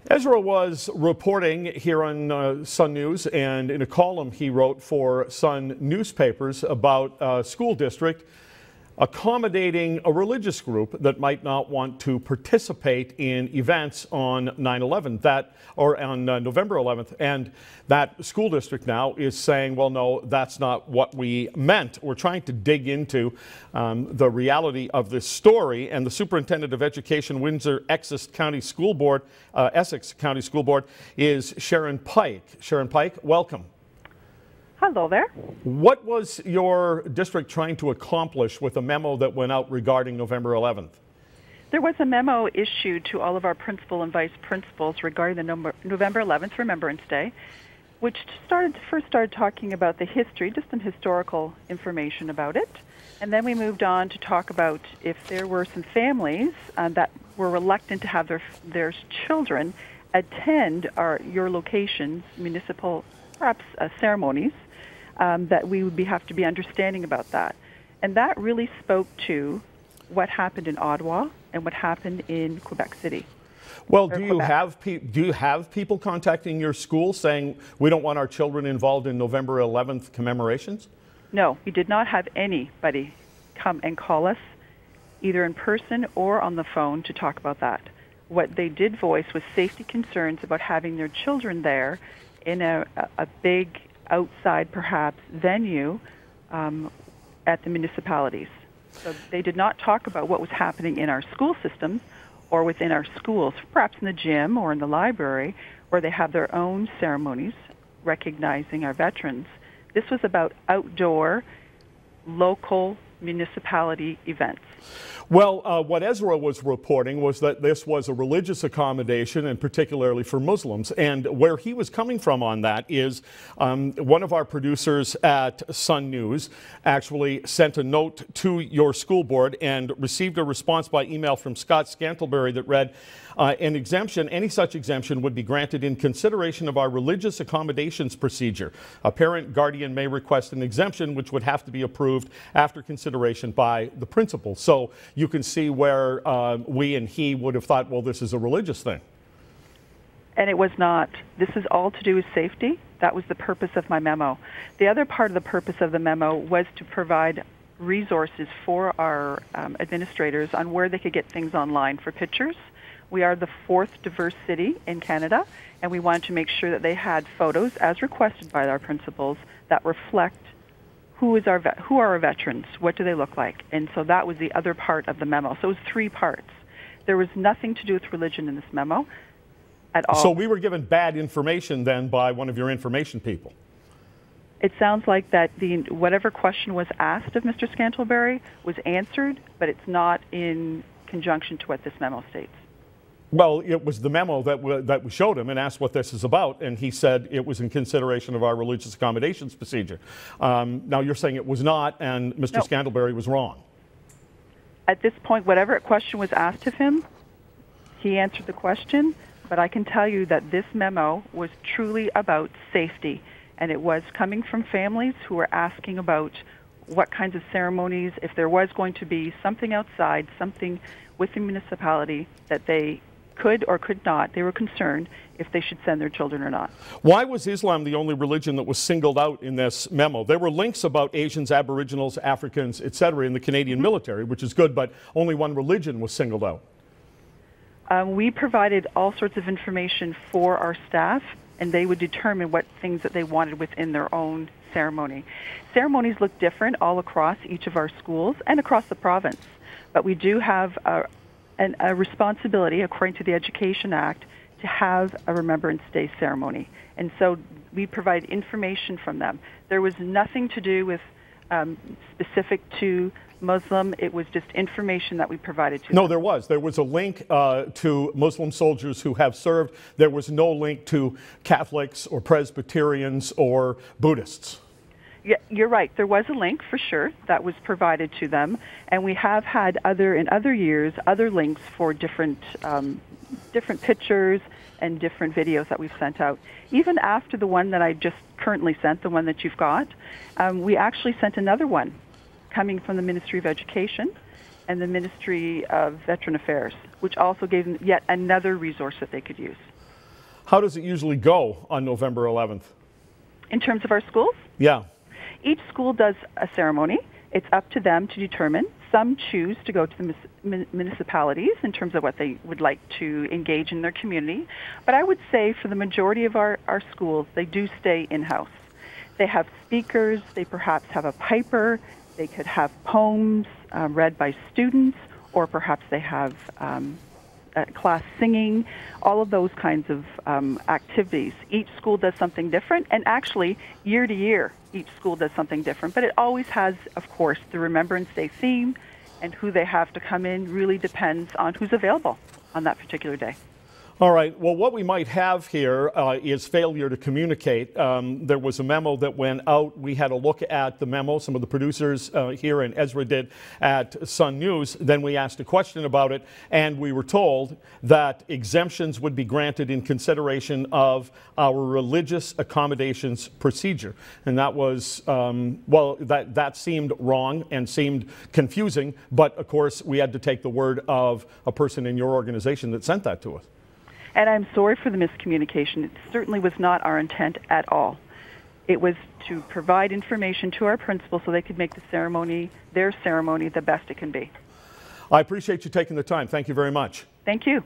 Ezra was reporting here on Sun News, and in a column he wrote for Sun newspapers about a school district accommodating a religious group that might not want to participate in events on 9/11, or on November 11th. And that school district now is saying, well, no, that's not what we meant. We're trying to dig into the reality of this story. And the Superintendent of Education, Essex County School Board, is Sharon Pyke. Sharon Pyke, welcome. Hello there. What was your district trying to accomplish with a memo that went out regarding November 11th? There was a memo issued to all of our principal and vice principals regarding the November 11th Remembrance Day, which first started talking about the history, just some historical information about it. And then we moved on to talk about if there were some families that were reluctant to have their children attend your location's municipal, perhaps ceremonies, that we would have to be understanding about that. And that really spoke to what happened in Ottawa and what happened in Quebec City. Well, do you have people contacting your school saying we don't want our children involved in November 11th commemorations? No, we did not have anybody come and call us, either in person or on the phone, to talk about that. What they did voice was safety concerns about having their children there in a big outside, perhaps, venue at the municipalities. So they did not talk about what was happening in our school systems or within our schools, perhaps in the gym or in the library, where they have their own ceremonies recognizing our veterans. This was about outdoor, local municipality events. Well, what Ezra was reporting was that this was a religious accommodation, and particularly for Muslims. And where he was coming from on that is one of our producers at Sun News actually sent a note to your school board and received a response by email from Scott Scantlebury that read, any such exemption would be granted in consideration of our religious accommodations procedure. A parent guardian may request an exemption which would have to be approved after consideration by the principal. So you can see where we and he would have thought, well, this is a religious thing. And it was not. This is all to do with safety. That was the purpose of my memo. The other part of the purpose of the memo was to provide resources for our administrators on where they could get things online for pictures. We are the 4th diverse city in Canada, and we wanted to make sure that they had photos, as requested by our principals, that reflect who are our veterans, what do they look like. And so that was the other part of the memo. So it was 3 parts. There was nothing to do with religion in this memo at all. So we were given bad information then by one of your information people. It sounds like that whatever question was asked of Mr. Scantlebury was answered, but it's not in conjunction to what this memo states. Well, it was the memo that we showed him and asked what this is about, and he said it was in consideration of our religious accommodations procedure. Now you're saying it was not, and Mr. Scantlebury was wrong. At this point, whatever question was asked of him, he answered the question, but I can tell you that this memo was truly about safety, and it was coming from families who were asking about what kinds of ceremonies, if there was going to be something outside, something with the municipality that they could or could not, they were concerned if they should send their children or not. Why was Islam the only religion that was singled out in this memo? There were links about Asians, Aboriginals, Africans, etc. in the Canadian military, which is good, but only one religion was singled out. We provided all sorts of information for our staff, and they would determine what things that they wanted within their own ceremony. Ceremonies look different all across each of our schools and across the province, but we do have a responsibility, according to the Education Act, to have a Remembrance Day ceremony. And so we provide information from them. There was nothing to do with specific to Muslim. It was just information that we provided to them. No, there was. There was a link to Muslim soldiers who have served. There was no link to Catholics or Presbyterians or Buddhists. Yeah, you're right. There was a link for sure that was provided to them, and we have had in other years other links for different pictures and different videos that we've sent out. Even after the one that I just currently sent, the one that you've got, we actually sent another one coming from the Ministry of Education and the Ministry of Veteran Affairs, which also gave them yet another resource that they could use. How does it usually go on November 11th? In terms of our schools? Yeah. Each school does a ceremony. It's up to them to determine. Some choose to go to the municipalities in terms of what they would like to engage in their community. But I would say for the majority of our schools, they do stay in-house. They have speakers. They perhaps have a piper. They could have poems read by students, or perhaps they have class singing, all of those kinds of activities. Each school does something different, and actually, year to year, each school does something different. But it always has, of course, the Remembrance Day theme, and who they have to come in really depends on who's available on that particular day. All right. Well, what we might have here is failure to communicate. There was a memo that went out. We had a look at the memo. Some of the producers here and Ezra did at Sun News. Then we asked a question about it, and we were told that exemptions would be granted in consideration of our religious accommodations procedure. And that was, well, that seemed wrong and seemed confusing. But, of course, we had to take the word of a person in your organization that sent that to us. And I'm sorry for the miscommunication. It certainly was not our intent at all. It was to provide information to our principals so they could make the ceremony, their ceremony, the best it can be. I appreciate you taking the time. Thank you very much. Thank you.